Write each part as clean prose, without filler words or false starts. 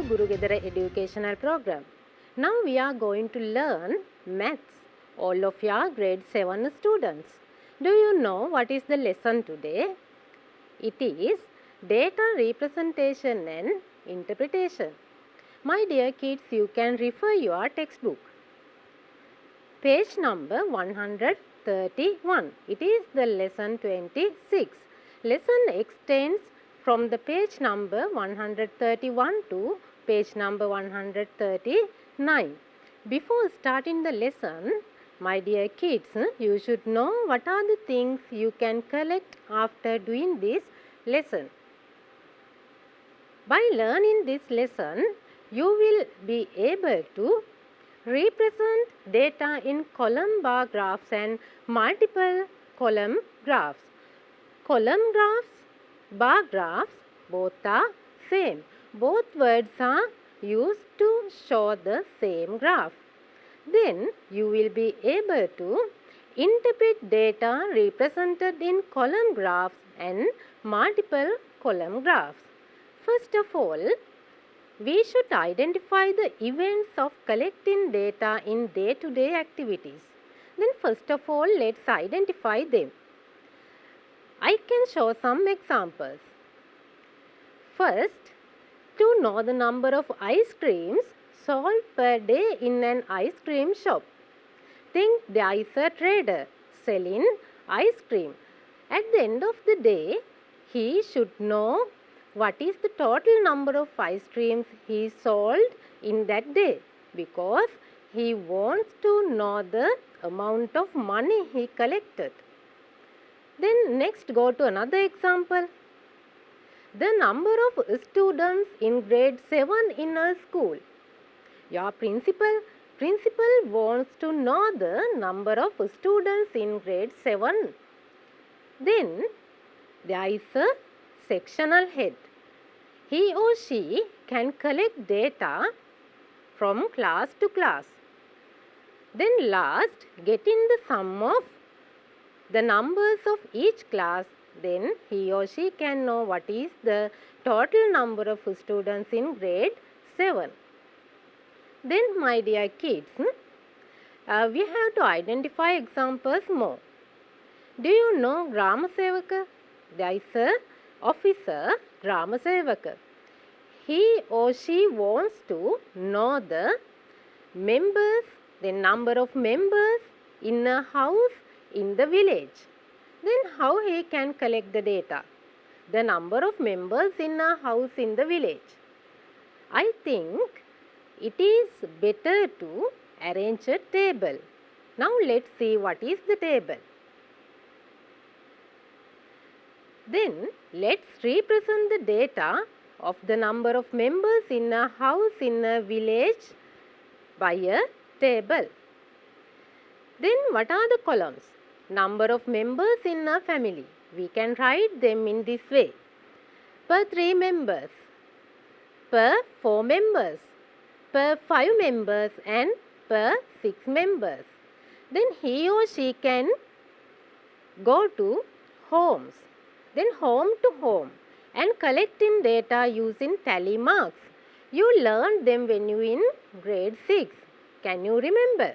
Guru Gedara educational program. Now we are going to learn maths. All of you are grade 7 students. Do you know what is the lesson today? It is data representation and interpretation. My dear kids, you can refer your textbook. Page number 131. It is the lesson 26. Lesson extends from the page number 131 to page number 139. Before starting the lesson, my dear kids, you should know what are the things you can collect after doing this lesson. By learning this lesson, you will be able to represent data in column bar graphs and multiple column graphs. Column graphs, bar graphs, both are same. Both words are used to show the same graph. Then you will be able to interpret data represented in column graphs and multiple column graphs. First of all, we should identify the events of collecting data in day-to-day activities. Then first of all, let's identify them. I can show some examples. First, to know the number of ice creams sold per day in an ice cream shop. Think there is a trader selling ice cream. At the end of the day, he should know what is the total number of ice creams he sold in that day, because he wants to know the amount of money he collected. Then next go to another example. The number of students in grade 7 in a school. Your principal wants to know the number of students in grade 7. Then there is a sectional head. He or she can collect data from class to class. Then last, getting the sum of the numbers of each class, then he or she can know what is the total number of students in grade 7. Then my dear kids, we have to identify examples more. Do you know Grama Sevaka? There is a officer, Grama Sevaka. He or she wants to know the members, the number of members in a house in the village. Then how he can collect the data? The number of members in a house in the village. I think it is better to arrange a table. Now let's see what is the table. Then let's represent the data of the number of members in a house in a village by a table. Then what are the columns? Number of members in a family. We can write them in this way. Per 3 members, per 4 members, per 5 members and per 6 members. Then he or she can go to homes. Then home to home and collecting data using tally marks. You learned them when you in grade 6. Can you remember?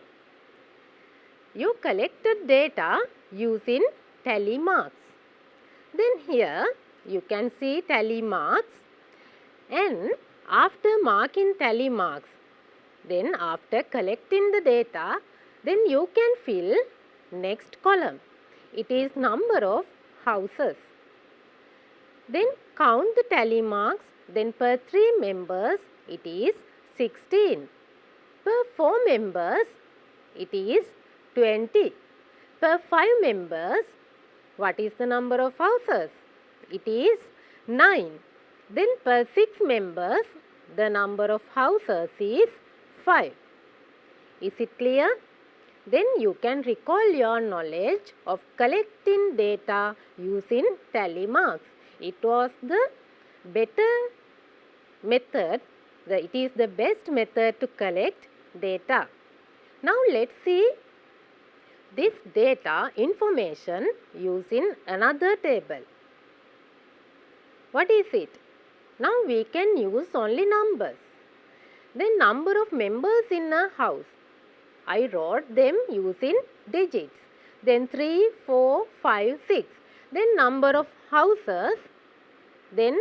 You collected data using tally marks. Then here you can see tally marks, and after marking tally marks, then after collecting the data, then you can fill next column. It is number of houses. Then count the tally marks, then per 3 members it is 16. Per 4 members it is 20. Per 5 members, what is the number of houses? It is 9. Then per 6 members, the number of houses is 5. Is it clear? Then you can recall your knowledge of collecting data using tally marks. It was the better method, it is the best method to collect data. Now let's see this data information using another table. What is it? Now we can use only numbers. Then number of members in a house. I wrote them using digits. Then 3, 4, 5, 6. Then number of houses. Then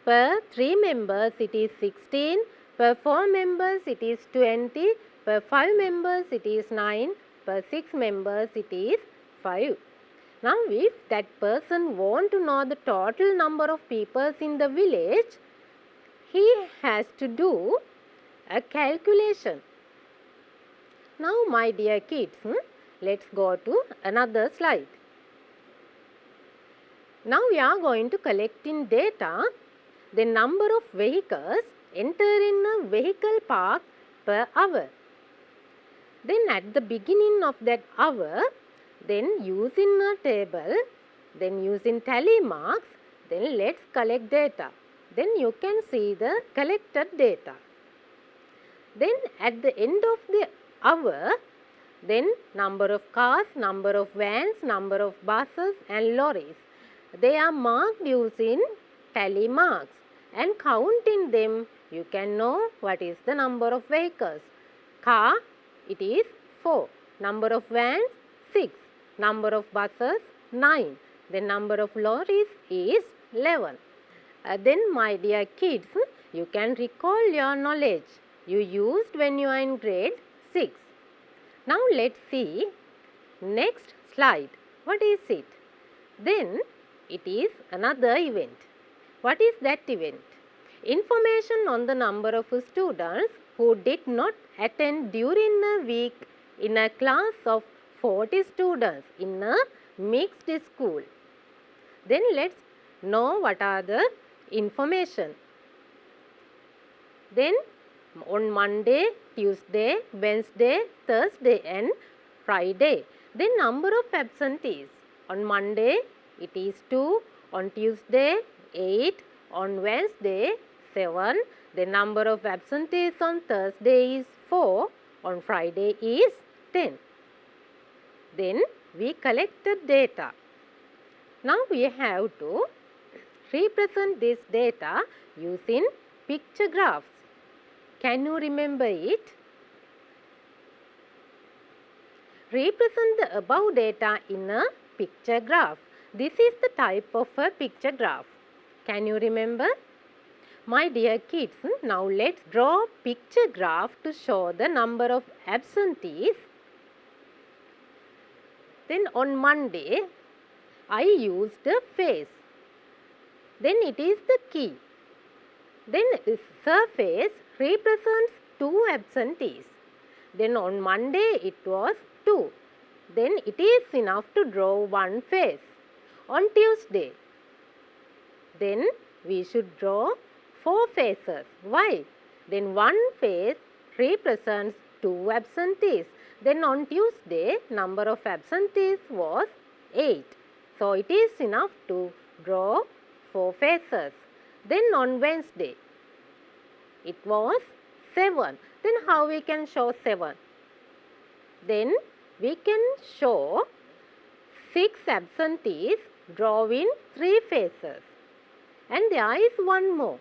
per 3 members it is 16. Per 4 members it is 20. Per 5 members it is 9. Per 6 members it is 5. Now if that person want to know the total number of people in the village, he has to do a calculation. Now my dear kids, let's go to another slide. Now we are going to collect in data the number of vehicles enter in a vehicle park per hour. Then at the beginning of that hour, then using a table, then using tally marks, then let's collect data. Then you can see the collected data. Then at the end of the hour, then number of cars, number of vans, number of buses and lorries. They are marked using tally marks, and counting them you can know what is the number of vehicles. Car, it is 4. Number of vans, 6. Number of buses, 9. The number of lorries is 11. Then my dear kids, you can recall your knowledge you used when you are in grade 6. Now let's see next slide. What is it? Then it is another event. What is that event? Information on the number of students who did not attend during a week in a class of 40 students in a mixed school. Then let's know what are the information. Then on Monday, Tuesday, Wednesday, Thursday and Friday. Then number of absentees. On Monday it is 2, on Tuesday 8, on Wednesday 7. The number of absentees on Thursday is 4, on Friday is 10. Then we collected data. Now we have to represent this data using picture graphs. Can you remember it? Represent the above data in a picture graph. This is the type of a picture graph. Can you remember? My dear kids, now let's draw picture graph to show the number of absentees. Then on Monday, I used the face. Then it is the key. Then surface represents 2 absentees. Then on Monday it was 2. Then it is enough to draw 1 face. On Tuesday, then we should draw 4 faces. Why? Then 1 face represents 2 absentees. Then on Tuesday, number of absentees was 8. So it is enough to draw 4 faces. Then on Wednesday, it was 7. Then how we can show 7? Then we can show 6 absentees drawing 3 faces. And there is one more.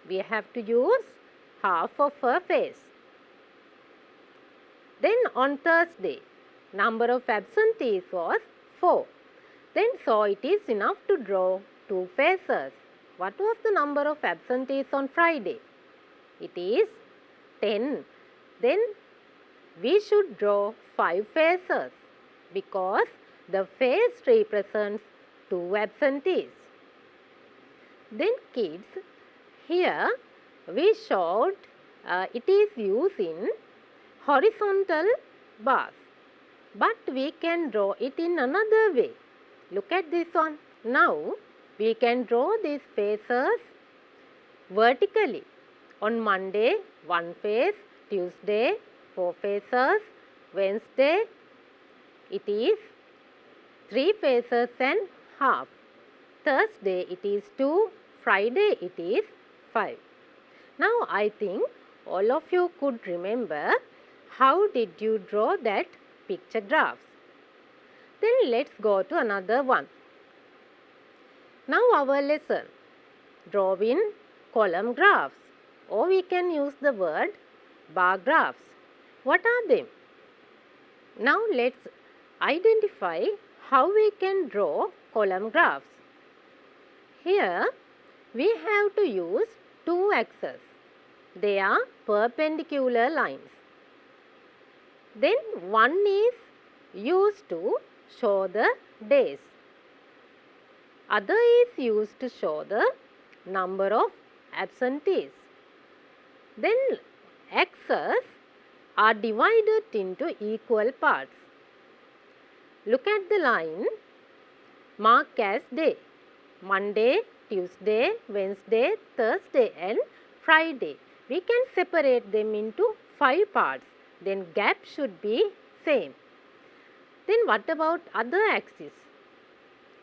We have to use half of a face. Then on Thursday, number of absentees was 4. Then so it is enough to draw 2 faces. What was the number of absentees on Friday? It is 10. Then we should draw 5 faces because the face represents 2 absentees. Then kids, here we showed it is using horizontal bars, but we can draw it in another way. Look at this one. Now we can draw these faces vertically. On Monday 1 face, Tuesday 4 faces, Wednesday it is 3 faces and half, Thursday it is 2, Friday it is 5. Now I think all of you could remember how did you draw that picture graphs. Then let's go to another one. Now our lesson, drawing column graphs, or we can use the word bar graphs. What are they? Now let's identify how we can draw column graphs. Here we have to use two axes. They are perpendicular lines. Then one is used to show the days. Other is used to show the number of absentees. Then axes are divided into equal parts. Look at the line marked as day. Monday, Tuesday, Wednesday, Thursday and Friday. We can separate them into 5 parts. Then gap should be same. Then what about other axis?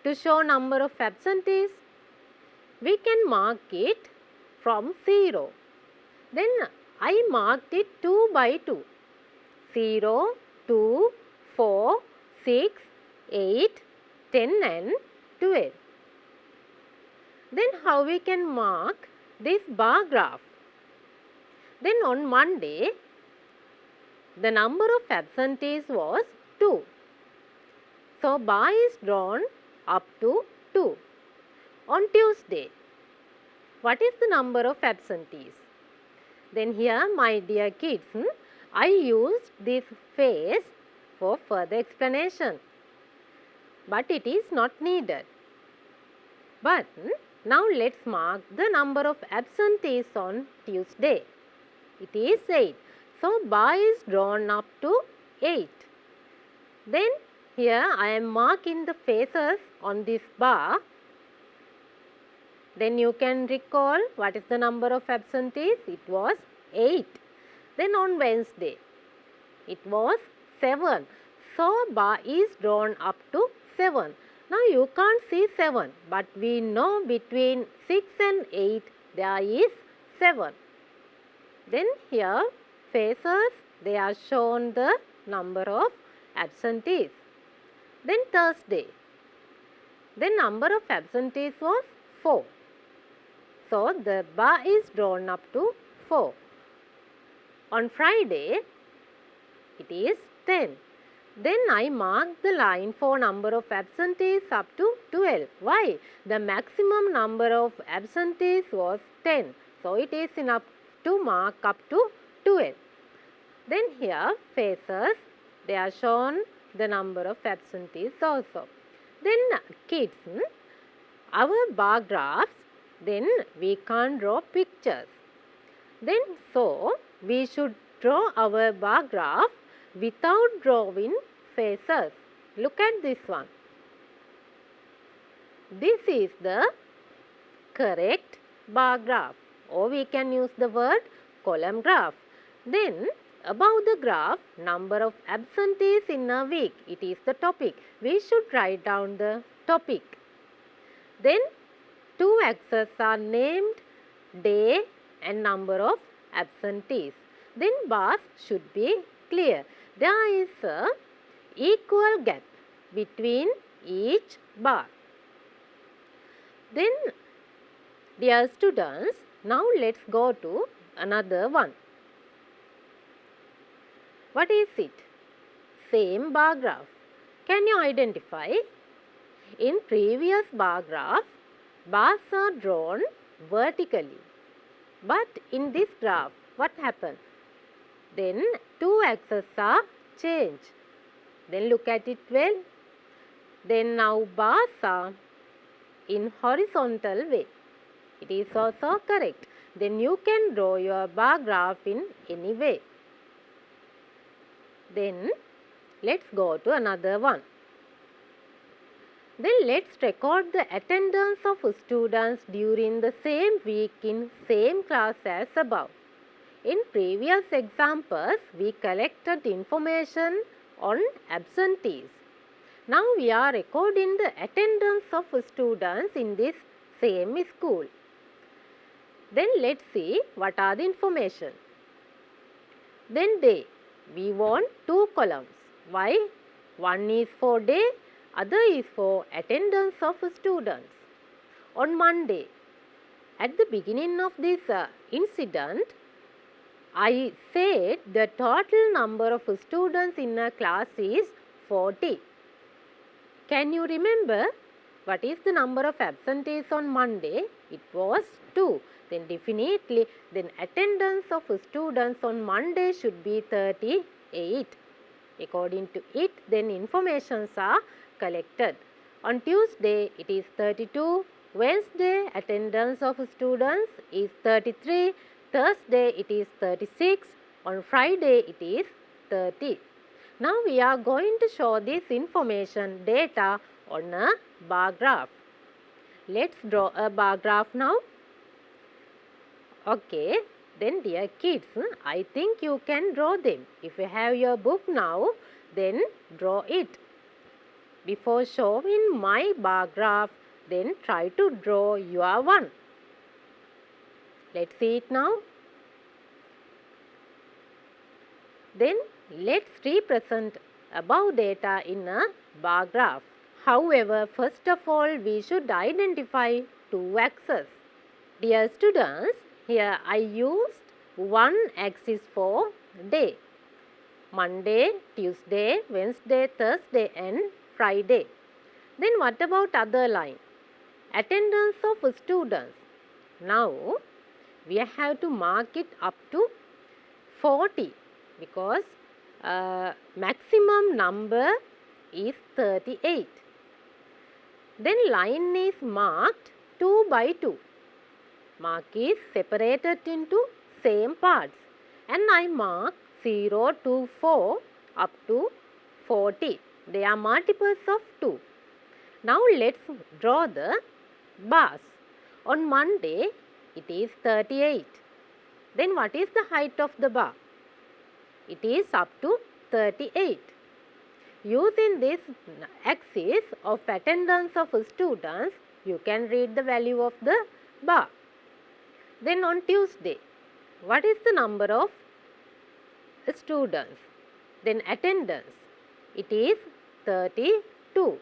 To show number of absentees, we can mark it from 0. Then I marked it 2 by 2. 0, 2, 4, 6, 8, 10 and 12. Then how we can mark this bar graph? Then on Monday, the number of absentees was 2. So bar is drawn up to 2. On Tuesday, what is the number of absentees? Then here, my dear kids, I used this face for further explanation. But it is not needed. But now let's mark the number of absentees on Tuesday. It is 8. So bar is drawn up to 8. Then here I am marking the faces on this bar. Then you can recall what is the number of absentees. It was 8. Then on Wednesday, it was 7. So bar is drawn up to 7. Now you can't see 7, but we know between 6 and 8 there is 7. Then here faces, they are shown the number of absentees. Then Thursday, the number of absentees was 4. So the bar is drawn up to 4. On Friday, it is 10. Then I mark the line for number of absentees up to 12. Why? The maximum number of absentees was 10. So it is enough to mark up to 12. Then here faces, they are shown the number of absentees also. Then kids, our bar graphs, then we can't draw pictures. Then so we should draw our bar graph without drawing faces. Look at this one. This is the correct bar graph, or we can use the word column graph. Then above the graph, number of absentees in a week. It is the topic. We should write down the topic. Then two axes are named day and number of absentees. Then bars should be clear. There is a equal gap between each bar. Then, dear students, now let's go to another one. What is it? Same bar graph. Can you identify? In previous bar graph, bars are drawn vertically. But in this graph, what happened? Then two axes are changed. Then look at it well. Then now bars are in horizontal way. It is also correct. Then you can draw your bar graph in any way. Then let's go to another one. Then let's record the attendance of students during the same week in same class as above. In previous examples, we collected information on absentees. Now we are recording the attendance of students in this same school. Then let's see what are the information. Then day, we want two columns. Why? One is for day, other is for attendance of students. On Monday, at the beginning of this incident, I said the total number of students in a class is 40. Can you remember what is the number of absentees on Monday? It was 2. Then definitely, then attendance of students on Monday should be 38. According to it, then informations are collected. On Tuesday, it is 32. Wednesday, attendance of students is 33. Thursday, it is 36. On Friday, it is 30. Now, we are going to show this information data on a bar graph. Let's draw a bar graph now. Okay, then dear kids, I think you can draw them. If you have your book now, then draw it. Before showing my bar graph, then try to draw your one. Let's see it now. Then let's represent above data in a bar graph. However, first of all, we should identify two axes. Dear students, here I used one axis for day. Monday, Tuesday, Wednesday, Thursday and Friday. Then what about other line? Attendance of students. Now, we have to mark it up to 40 because maximum number is 38. Then line is marked 2 by 2. Mark is separated into same parts and I mark 0 to 4 up to 40. They are multiples of 2. Now let's draw the bars. On Monday it is 38. Then what is the height of the bar? It is up to 38. Using this axis of attendance of students, you can read the value of the bar. Then on Tuesday, what is the number of students? Then attendance, it is 32.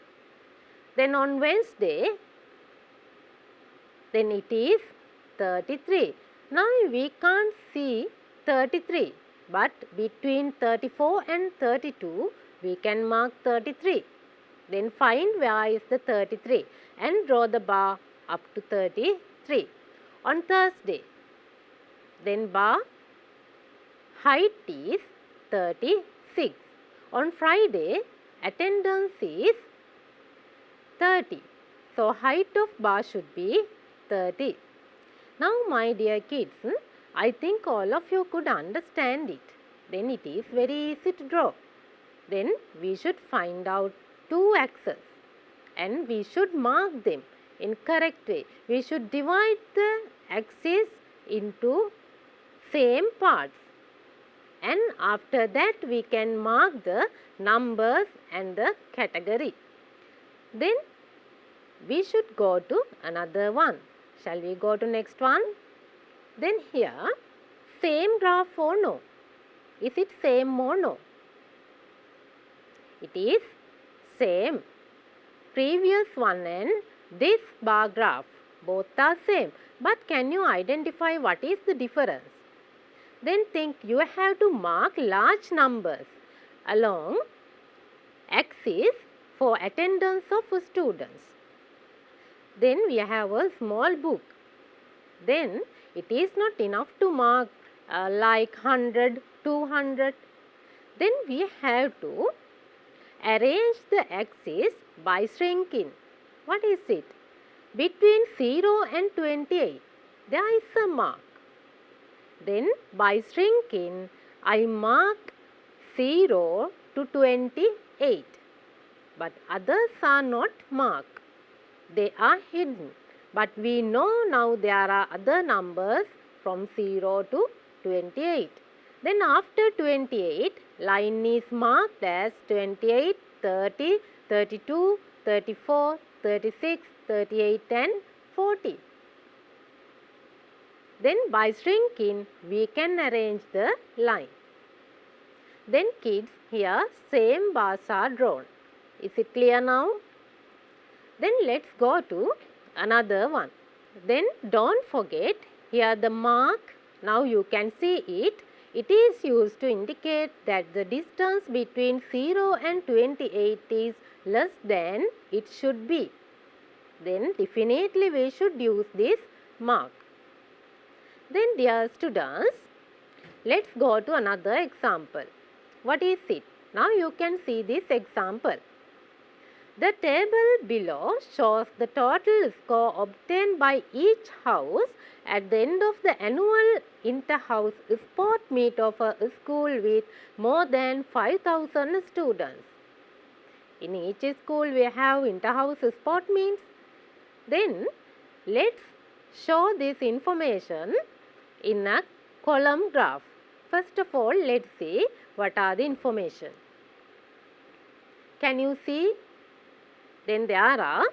Then on Wednesday, then it is 33. Now we can't see 33, but between 34 and 32, we can mark 33. Then find where is the 33 and draw the bar up to 33. On Thursday, then bar height is 36. On Friday, attendance is 30. So, height of bar should be 30. Now, my dear kids, I think all of you could understand it. Then it is very easy to draw. Then we should find out two axes and we should mark them in correct way. We should divide the axis into same parts and after that we can mark the numbers and the category. Then we should go to another one. Shall we go to next one? Then here same graph or no? Is it same or no? It is same. Previous one and this bar graph both are same. But can you identify what is the difference? Then think you have to mark large numbers along axis for attendance of students. Then we have a small book. Then it is not enough to mark like 100, 200. Then we have to arrange the axis by shrinking. What is it? Between 0 and 28, there is a mark. Then by shrinking, I mark 0 to 28. But others are not marked. They are hidden. But we know now there are other numbers from 0 to 28. Then after 28, line is marked as 28, 30, 32, 34, 36, 38 and 40. Then by shrinking, we can arrange the line. Then kids, here same bars are drawn. Is it clear now? Then let's go to another one. Then don't forget, here the mark, now you can see it. It is used to indicate that the distance between 0 and 28 is less than it should be. Then definitely we should use this mark. Then dear students, let's go to another example. What is it? Now you can see this example. The table below shows the total score obtained by each house at the end of the annual inter-house sport meet of a school with more than 5,000 students. In each school we have inter-house sport meets. Then let's show this information in a column graph. First of all, let's see what are the information. Can you see? Then there are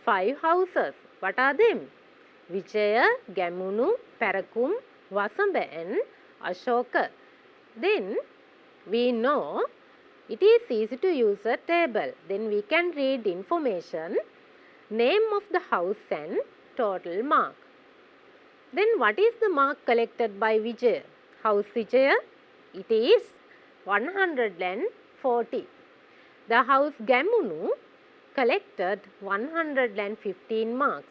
5 houses. What are them? Vijaya, Gamunu, Parakum, Vasamba and Ashoka. Then we know it is easy to use a table. Then we can read information, name of the house and total mark. Then what is the mark collected by Vijaya? House Vijaya? It is 140. The house Gamunu collected 115 marks.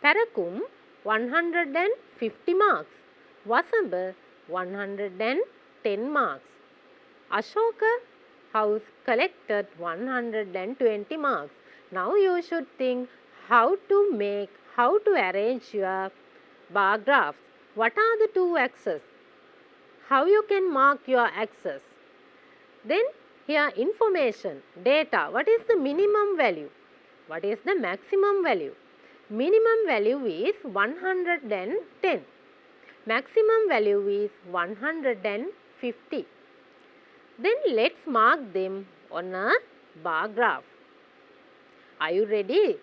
Parakum 150 marks. Vasamba 110 marks. Ashoka house collected 120 marks. Now you should think how to arrange your bar graphs. What are the two axes? How you can mark your axes? Then here information, data. What is the minimum value? What is the maximum value? Minimum value is 110. Maximum value is 150. Then let's mark them on a bar graph. Are you ready?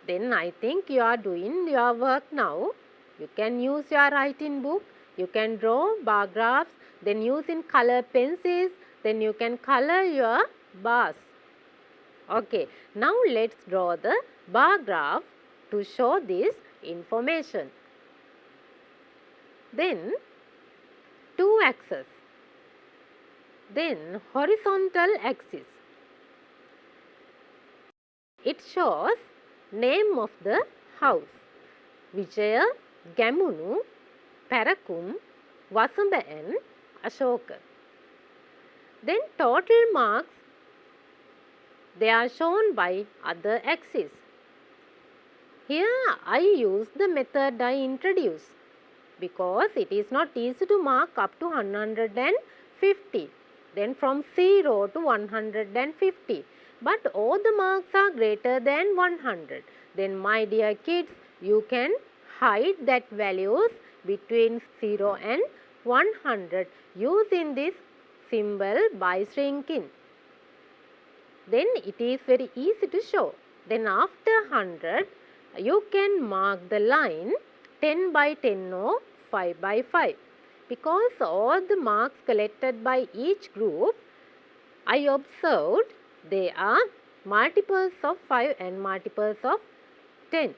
Then I think you are doing your work now. You can use your writing book. You can draw bar graphs. Then use in color pencils. Then you can color your bars. Okay. Now let's draw the bar graph to show this information. Then two axes. Then horizontal axis. It shows name of the house. Vijaya, Gamunu, Parakum, Vasamba and Ashoka. Then total marks, they are shown by other axis. Here I use the method I introduced because it is not easy to mark up to 150. Then from 0 to 150. But all the marks are greater than 100. Then my dear kids, you can hide that values between 0 and 100 using this symbol by shrinking. Then it is very easy to show. Then after 100, you can mark the line 10 by 10 or 5 by 5. Because all the marks collected by each group, I observed they are multiples of 5 and multiples of 10.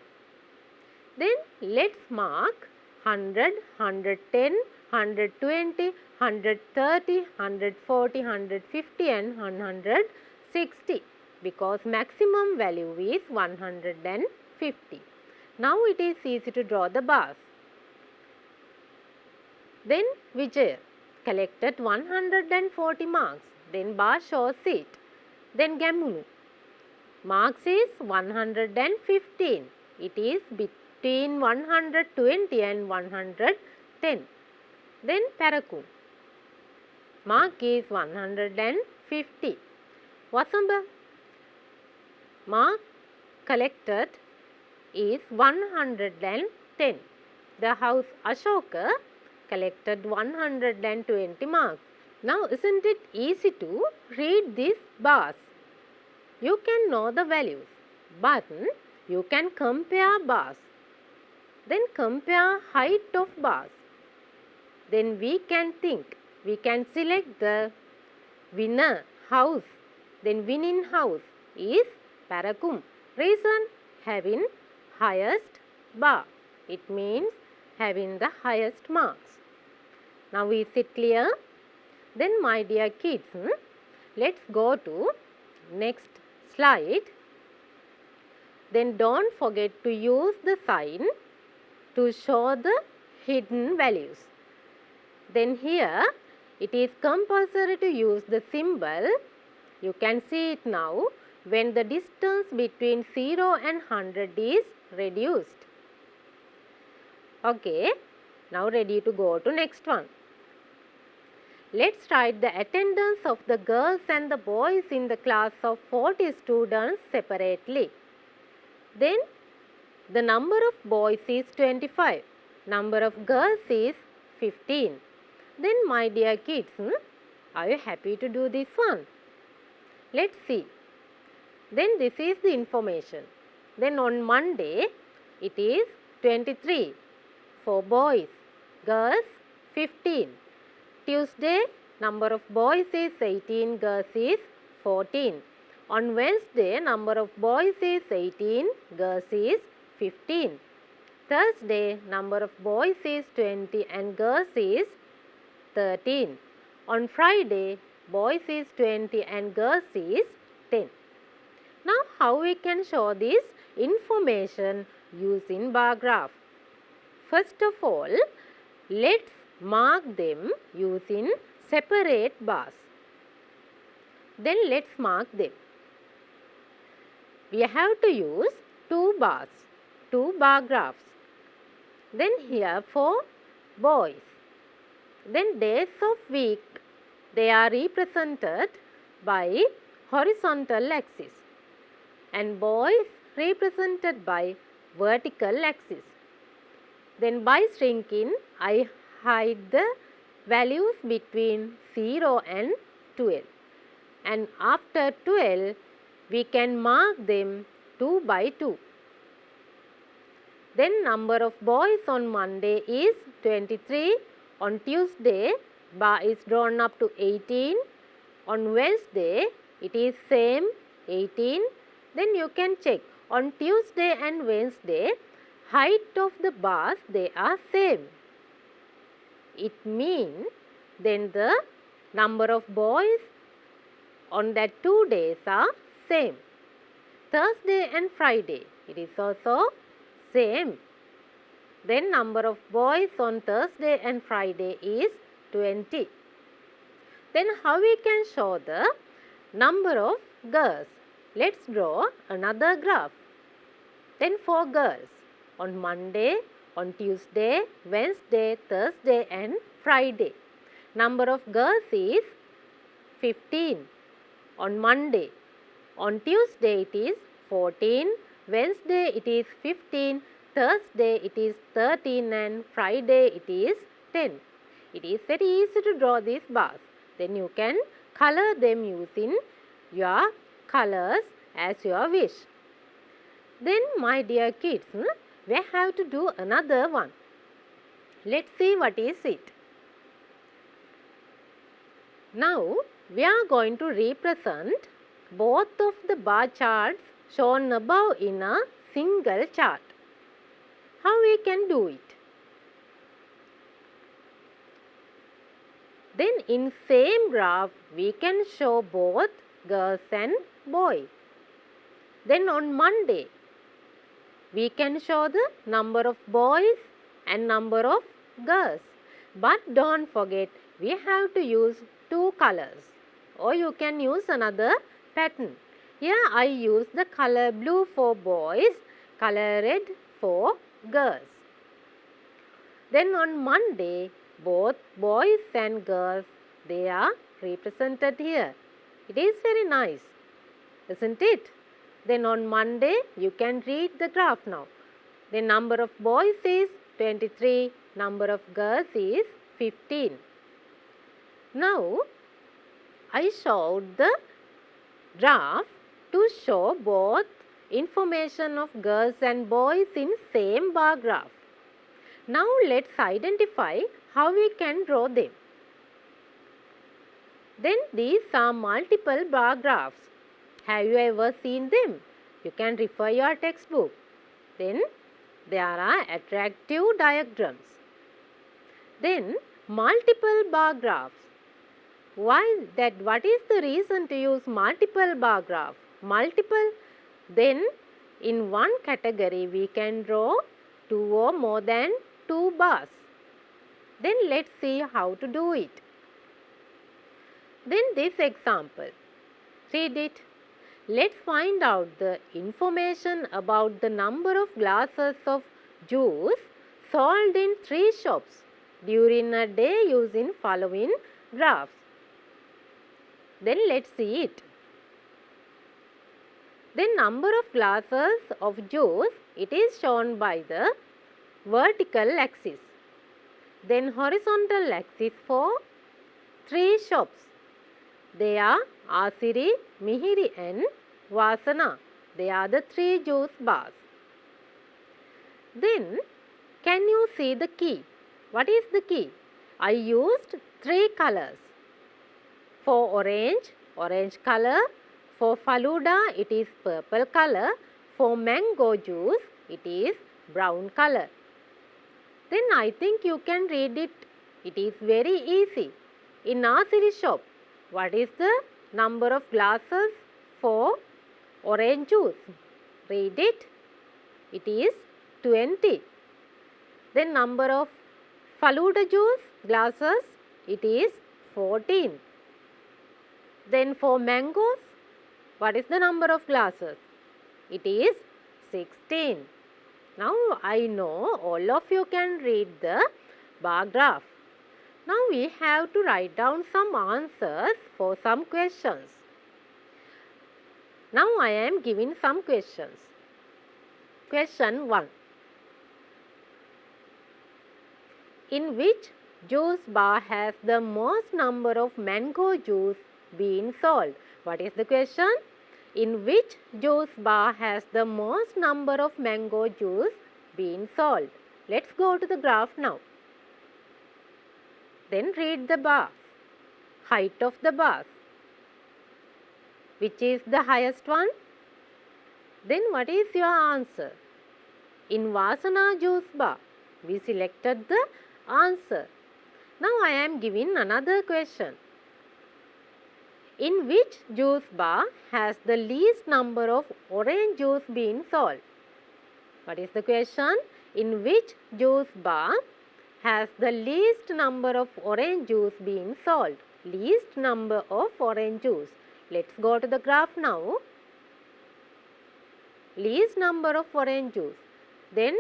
Then let's mark 100, 110, 120, 130, 140, 150 and 160 because maximum value is 150. Now it is easy to draw the bars. Then Vijay collected 140 marks. Then bar shows it. Then Gamunu. Marks is 115. It is between 120 and 110. Then Parakum. Mark is 150. Vasamba. Mark collected is 110. The house Ashoka collected 120 marks. Now isn't it easy to read these bars? You can know the values, but you can compare bars. Then compare height of bars. Then we can think. We can select the winner house. Then winning house is Parakum. Reason having highest bar. It means having the highest marks. Now is it clear? Then my dear kids, let's go to next slide. Then don't forget to use the sign to show the hidden values. Then here it is compulsory to use the symbol. You can see it now when the distance between 0 and 100 is reduced. Okay, now ready to go to next one. Let's write the attendance of the girls and the boys in the class of 40 students separately. Then the number of boys is 25. Number of girls is 15. Then my dear kids, are you happy to do this one? Let's see. Then this is the information. Then on Monday it is 23 for boys, girls 15. Tuesday number of boys is 18, girls is 14. On Wednesday number of boys is 18, girls is 15. Thursday number of boys is 20 and girls is 13. On Friday boys is 20 and girls is 10. Now how we can show this information using bar graph? First of all, let's mark them using separate bars. Then let's mark them. We have to use two bars, two bar graphs. Then here for boys. Then days of week, they are represented by horizontal axis and boys represented by vertical axis. Then by shrinking, I hide the values between 0 and 12. And after 12, we can mark them 2 by 2. Then number of boys on Monday is 23. On Tuesday, bar is drawn up to 18. On Wednesday, it is same 18. Then you can check on Tuesday and Wednesday, height of the bars, they are same. It means then the number of boys on that 2 days are same. Thursday and Friday, it is also same. Then number of boys on Thursday and Friday is 20. Then how we can show the number of girls? Let's draw another graph. Then for girls, on Monday, on Tuesday, Wednesday, Thursday and Friday. Number of girls is 15 on Monday. On Tuesday it is 14, Wednesday it is 15, Thursday it is 13 and Friday it is 10. It is very easy to draw these bars. Then you can color them using your colors as your wish. Then my dear kids, we have to do another one. Let's see what is it. Now we are going to represent both of the bar charts shown above in a single chart. How we can do it? Then in same graph we can show both girls and boys. Then on Monday we can show the number of boys and number of girls. But don't forget, we have to use two colors, or you can use another pattern. Here I use the color blue for boys, color red for girls. Then on Monday, both boys and girls, they are represented here. It is very nice, isn't it? Then on Monday, you can read the graph now. The number of boys is 23, number of girls is 15. Now, I showed the graph to show both information of girls and boys in same bar graph. Now, let's identify how we can draw them. Then these are multiple bar graphs. Have you ever seen them? You can refer your textbook. Then there are attractive diagrams. Then multiple bar graphs. What is the reason to use multiple bar graph? Multiple, then in one category we can draw two or more than two bars. Then let's see how to do it. Then this example, read it. Let's find out the information about the number of glasses of juice sold in 3 shops during a day using following graphs. Then let's see it. Then number of glasses of juice, it is shown by the vertical axis. Then horizontal axis for 3 shops. They are Asiri, Mihiri and Vasana. They are the 3 juice bars. Then can you see the key? What is the key? I used 3 colors. For orange, orange color. For Faluda, it is purple color. For mango juice, it is brown color. Then I think you can read it. It is very easy. In Asiri shop, what is the number of glasses for orange juice? Read it. It is 20. Then number of Faluda juice glasses, it is 14. Then for mangoes, what is the number of glasses? It is 16. Now I know all of you can read the bar graph. Now we have to write down some answers for some questions. Now I am giving some questions. Question 1. In which juice bar has the most number of mango juice been sold? What is the question? In which juice bar has the most number of mango juice been sold? Let's go to the graph now. Then read the bars. Height of the bars. Which is the highest one? Then what is your answer? In Vasana juice bar, we selected the answer. Now I am giving another question. In which juice bar has the least number of orange juice been sold? What is the question? In which juice bar has the least number of orange juice been sold? Least number of orange juice. Let's go to the graph now. Least number of orange juice. Then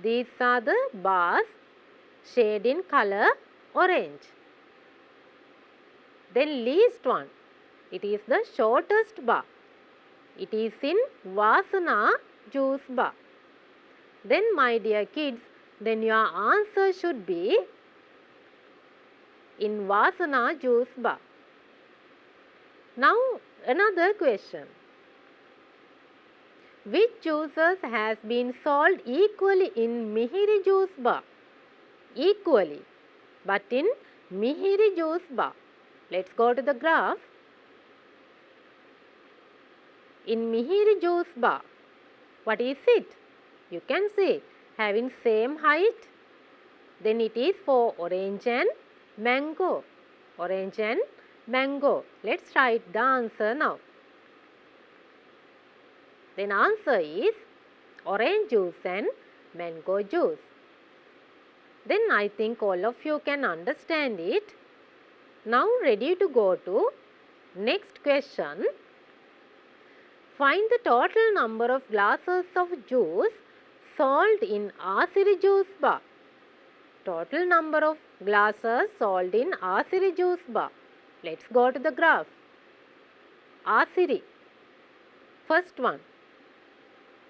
these are the bars shade in color orange. Then least one. It is the shortest bar. It is in Vasana juice bar. Then my dear kids, then your answer should be in Vasana juice bar. Now another question. Which juices has been sold equally in Mihiri juice bar? Equally, but in Mihiri juice bar. Let's go to the graph. In Mihiri juice bar, what is it? You can see having same height. Then it is for orange and mango. Orange and mango. Let's write the answer now. Then answer is orange juice and mango juice. Then I think all of you can understand it. Now ready to go to next question. Find the total number of glasses of juice sold in Asiri juice bar. Total number of glasses sold in Asiri juice bar. Let's go to the graph. Asiri. First one.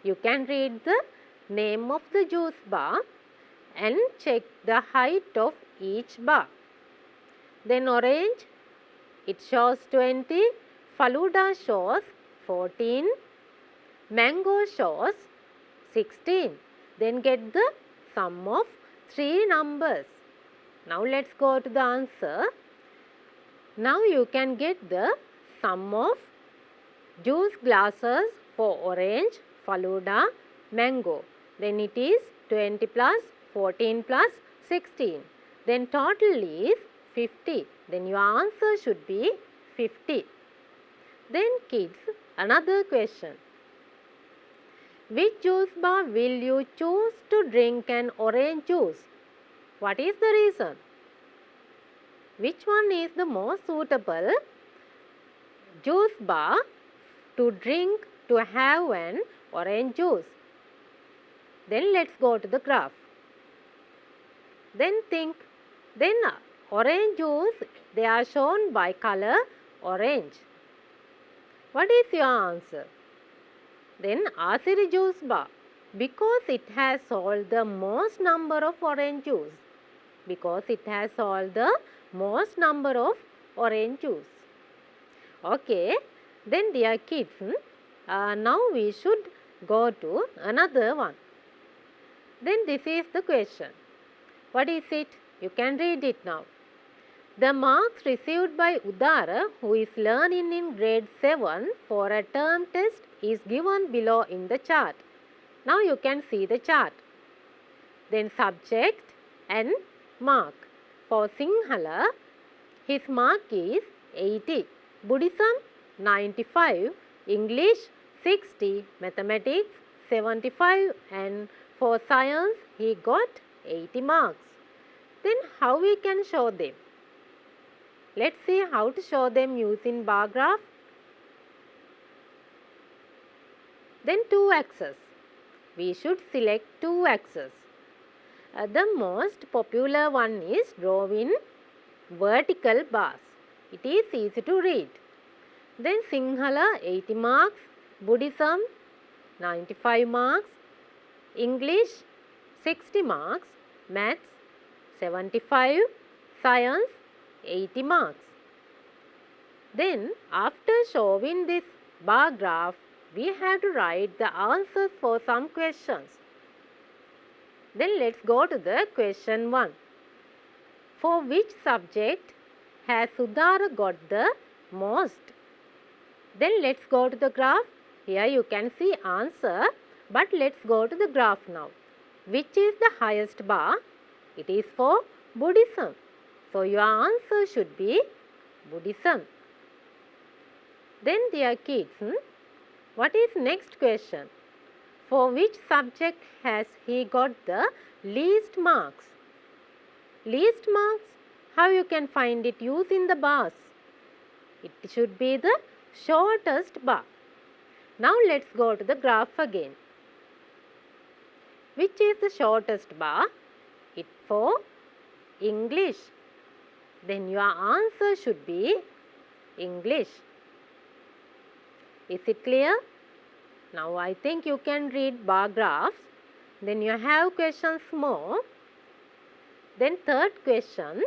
You can read the name of the juice bar and check the height of each bar. Then orange, it shows 20. Faluda shows 14. Mango shows 16. Then get the sum of 3 numbers. Now let's go to the answer. Now you can get the sum of juice glasses for orange, Faluda, mango. Then it is 20 plus 14 plus 16. Then total is 50. Then your answer should be 50. Then kids, another question. Which juice bar will you choose to drink an orange juice? What is the reason? Which one is the most suitable juice bar to drink to have an orange juice? Then let's go to the graph. Then think. Then orange juice, they are shown by color orange. What is your answer? Then Asiri juice bar, because it has all the most number of orange juice. Because it has all the most number of orange juice. Okay, then dear kids, now we should go to another one. Then this is the question. What is it? You can read it now. The marks received by Udara, who is learning in grade 7 for a term test, is given below in the chart. Now you can see the chart. Then subject and mark. For Sinhala, his mark is 80. Buddhism 95. English 60. Mathematics 75. And for science, he got 80 marks. Then how we can show them? Let's see how to show them using bar graph. Then two axes. We should select two axes. The most popular one is drawing vertical bars. It is easy to read. Then Sinhala 80 marks, Buddhism 95 marks, English 60 marks, Maths 75, Science 80 marks. Then after showing this bar graph, we have to write the answers for some questions. Then let's go to the question 1. For which subject has Sudhara got the most? Then let's go to the graph. Here you can see answer, but let's go to the graph now. Which is the highest bar? It is for Buddhism. So your answer should be Buddhism. Then dear kids, what is next question? For which subject has he got the least marks? Least marks? How you can find it using the bars? It should be the shortest bar. Now let's go to the graph again. Which is the shortest bar? It for English. Then your answer should be English. Is it clear? Now I think you can read bar graphs. Then you have questions more. Then third question.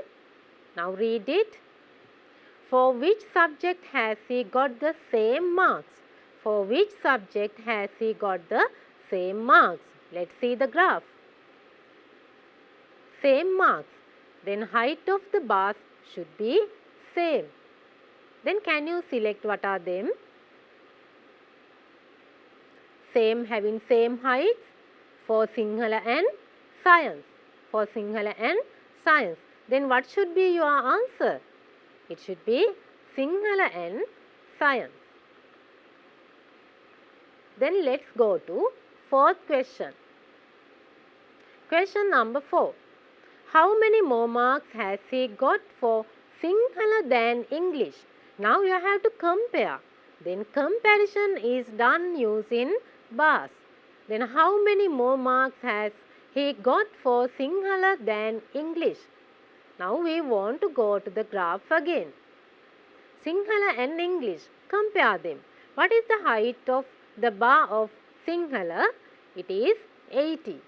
Now read it. For which subject has he got the same marks? For which subject has he got the same marks? Let's see the graph. Same marks. Then height of the bars should be same. Then can you select what are them? Same, having same heights for Sinhala and Science. For Sinhala and Science. Then what should be your answer? It should be Sinhala and Science. Then let's go to fourth question. Question number 4. How many more marks has he got for Sinhala than English? Now you have to compare. Then comparison is done using bars. Then how many more marks has he got for Sinhala than English? Now we want to go to the graph again. Sinhala and English, compare them. What is the height of the bar of Sinhala? It is 80.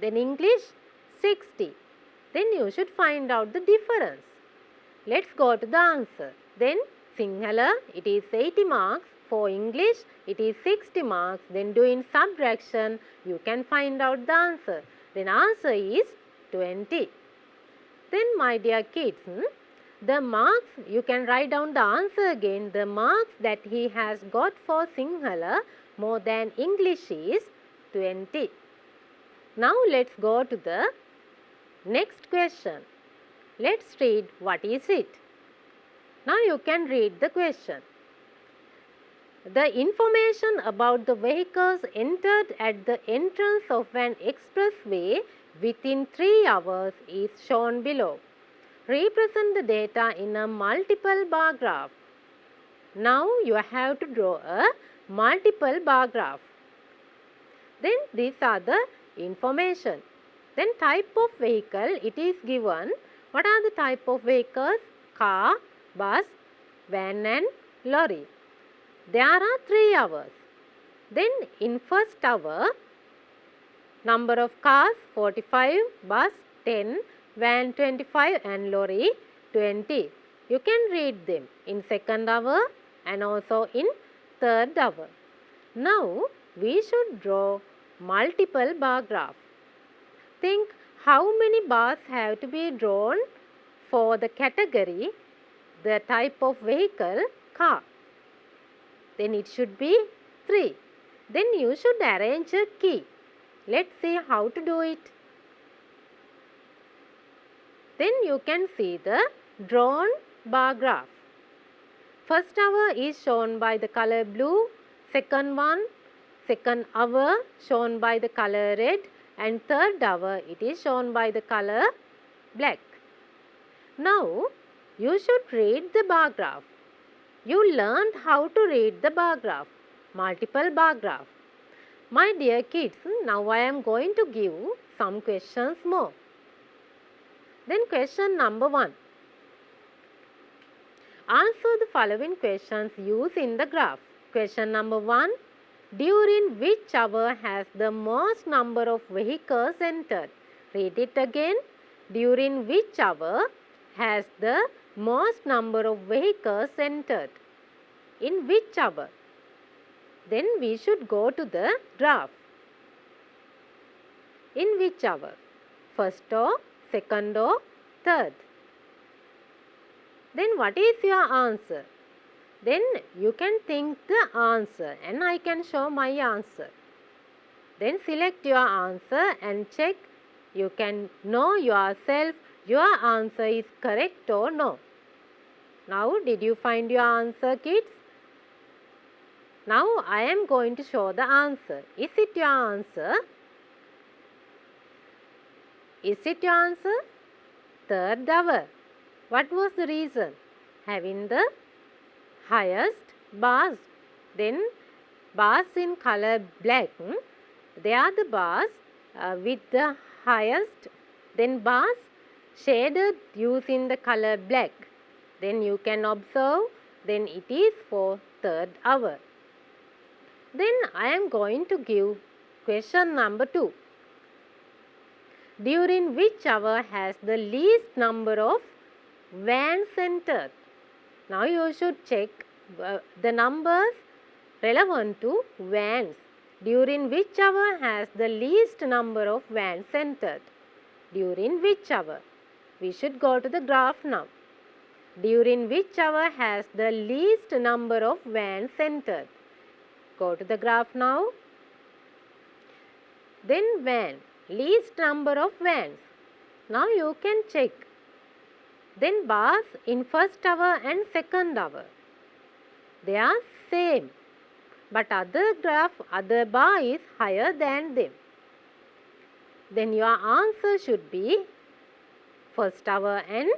Then English 60. Then you should find out the difference. Let's go to the answer. Then Sinhala, it is 80 marks. For English, it is 60 marks. Then doing subtraction, you can find out the answer. Then answer is 20. Then my dear kids, the marks, you can write down the answer again. The marks that he has got for Sinhala more than English is 20. Now let's go to the Next question. Let's read what is it. Now you can read the question. The information about the vehicles entered at the entrance of an expressway within 3 hours is shown below. Represent the data in a multiple bar graph. Now you have to draw a multiple bar graph. Then these are the information. Then type of vehicle, it is given. What are the type of vehicles? Car, bus, van and lorry. There are 3 hours. Then in first hour, number of cars 45, bus 10, van 25 and lorry 20. You can read them in second hour and also in third hour. Now we should draw multiple bar graph. Think how many bars have to be drawn for the category, the type of vehicle, car. Then it should be 3. Then you should arrange a key. Let's see how to do it. Then you can see the drawn bar graph. First hour is shown by the color blue, second hour shown by the color red and third hour it is shown by the color black. Now you should read the bar graph. You learned how to read the bar graph, multiple bar graph. My dear kids, now I am going to give some questions more. Then question number 1. Answer the following questions used in the graph. Question number 1. During which hour has the most number of vehicles entered? Read it again. During which hour has the most number of vehicles entered? In which hour? Then we should go to the graph. In which hour? First or second or third? Then what is your answer? Then you can think the answer and I can show my answer. Then select your answer and check. You can know yourself your answer is correct or no. Now did you find your answer, kids? Now I am going to show the answer. Is it your answer? Is it your answer? Third hour. What was the reason? Having the highest bars. Then bars in color black. They are the bars with the highest. Then bars shaded using the color black. Then you can observe. Then it is for third hour. Then I am going to give question number 2. During which hour has the least number of vans entered? Now you should check the numbers relevant to vans. During which hour has the least number of vans entered? During which hour? We should go to the graph now. During which hour has the least number of vans entered? Go to the graph now. Then van, least number of vans. Now you can check. Then bars in first hour and second hour. They are same. But other bar is higher than them. Then your answer should be first hour and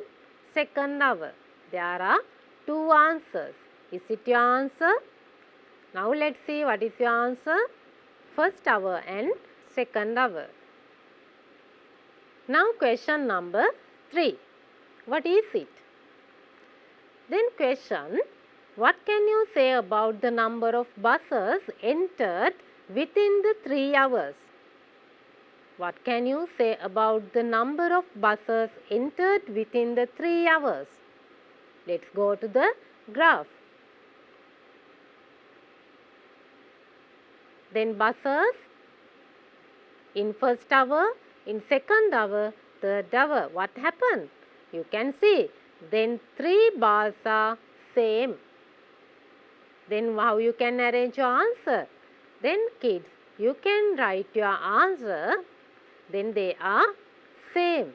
second hour. There are 2 answers. Is it your answer? Now let's see what is your answer. First hour and second hour. Now question number 3. What is it? Then question, what can you say about the number of buses entered within the 3 hours? What can you say about the number of buses entered within the 3 hours? Let's go to the graph. Then buses in first hour, in second hour, third hour. What happened? You can see. Then 3 bars are same. Then how you can arrange your answer? Then kids, you can write your answer. Then they are same.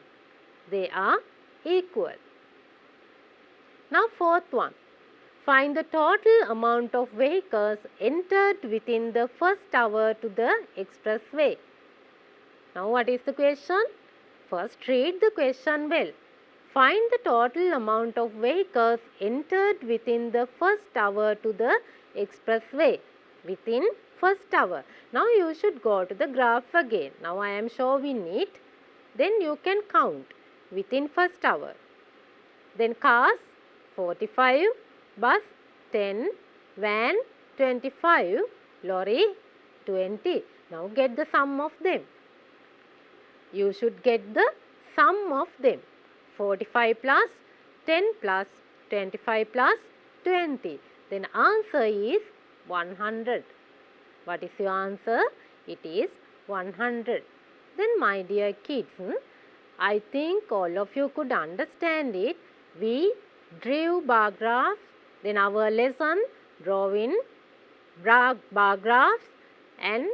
They are equal. Now fourth one. Find the total amount of vehicles entered within the first hour to the expressway. Now what is the question? First read the question well. Find the total amount of vehicles entered within the first hour to the expressway. Within first hour. Now you should go to the graph again. Now I am showing it. Then you can count within first hour. Then cars 45, bus 10, van 25, lorry 20. Now get the sum of them. You should get the sum of them. 45 plus 10 plus 25 plus 20. Then answer is 100. What is your answer? It is 100. Then my dear kids, I think all of you could understand it. We drew bar graphs. Then our lesson drawing bar graphs and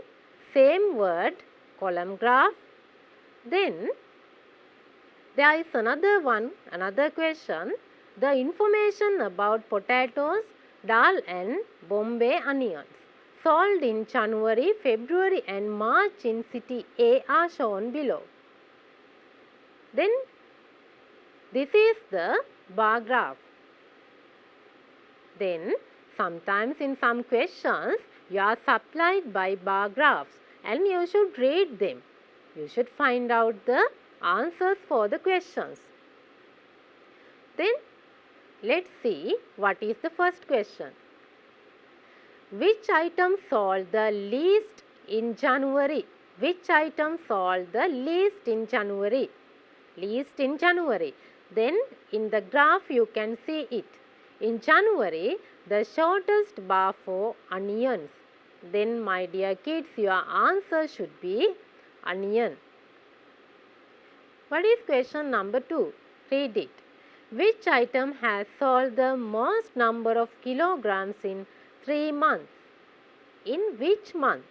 same word column graph. Then there is another question. The information about potatoes, dal and Bombay onions sold in January, February and March in city A are shown below. Then this is the bar graph. Then sometimes in some questions you are supplied by bar graphs and you should read them. You should find out the answers for the questions. Then let's see what is the first question. Which item sold the least in January? Which item sold the least in January? Least in January. Then in the graph you can see it. In January, the shortest bar for onions. Then my dear kids, your answer should be onion. What is question number 2? Read it. Which item has sold the most number of kilograms in 3 months? In which month?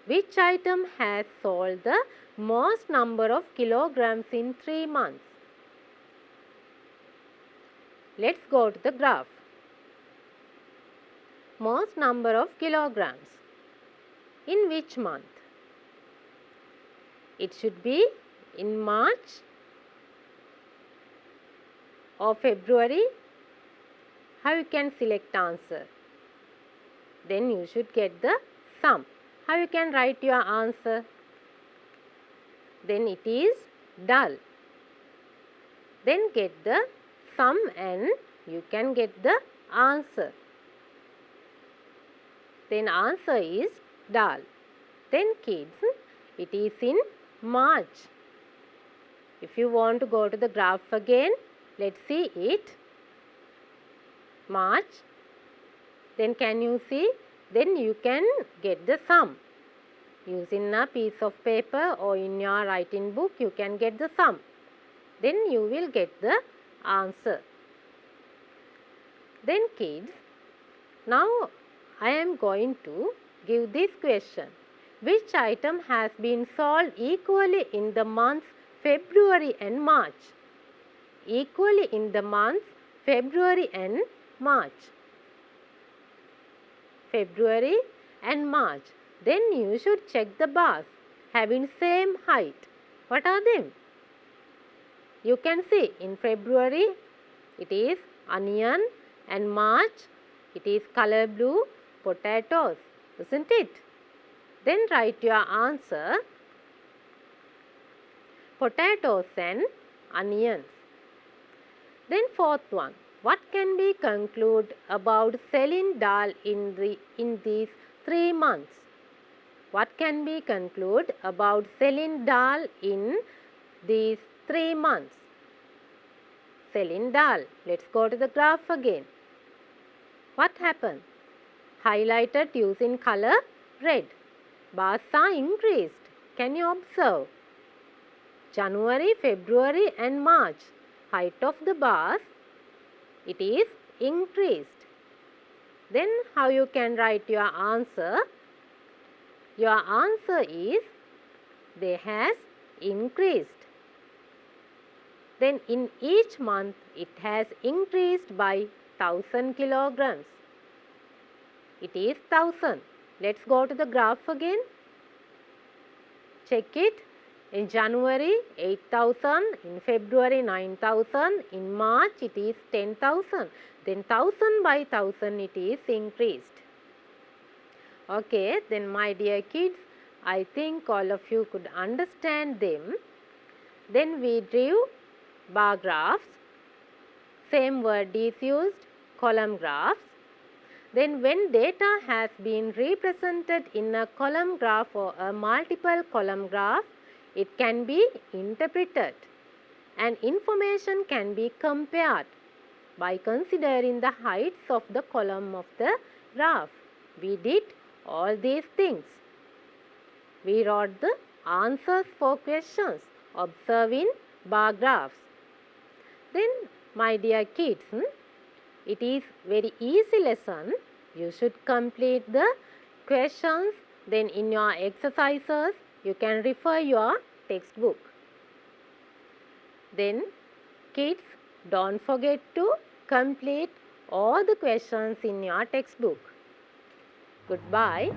Which item has sold the most number of kilograms in 3 months? Let's go to the graph. Most number of kilograms. In which month? It should be in March or February. How you can select answer? Then you should get the sum. How you can write your answer? Then it is dull. Then get the sum and you can get the answer. Then answer is dull. Then kids, it is in March. If you want to go to the graph again, let's see it. March. Then can you see? Then you can get the sum. Using a piece of paper or in your writing book, you can get the sum. Then you will get the answer. Then kids, now I am going to give this question. Which item has been sold equally in the months February and March? Equally in the months February and March. February and March. Then you should check the bars having same height. What are them? You can see in February it is onion and March it is color blue potatoes, isn't it? Then write your answer potatoes and onions. Then fourth one. What can we conclude about selling dal in these 3 months? What can we conclude about selling dal in these 3 months? Selling dal. Let's go to the graph again. What happened? Highlighted using color red. Bars are increased. Can you observe? January, February and March. Height of the bars, it is increased. Then how you can write your answer? Your answer is they has increased. Then in each month it has increased by 1000 kilograms. It is 1000. Let's go to the graph again. Check it. In January 8,000, in February 9,000, in March it is 10,000. Then 1000 by 1000 it is increased. Okay, then my dear kids, I think all of you could understand them. Then we drew bar graphs. Same word is used, column graphs. Then when data has been represented in a column graph or a multiple column graph, it can be interpreted and information can be compared by considering the heights of the column of the graph. We did all these things. We wrote the answers for questions observing bar graphs. Then my dear kids, it is very easy lesson. You should complete the questions. Then in your exercises, you can refer your textbook. Then kids, don't forget to complete all the questions in your textbook. Goodbye.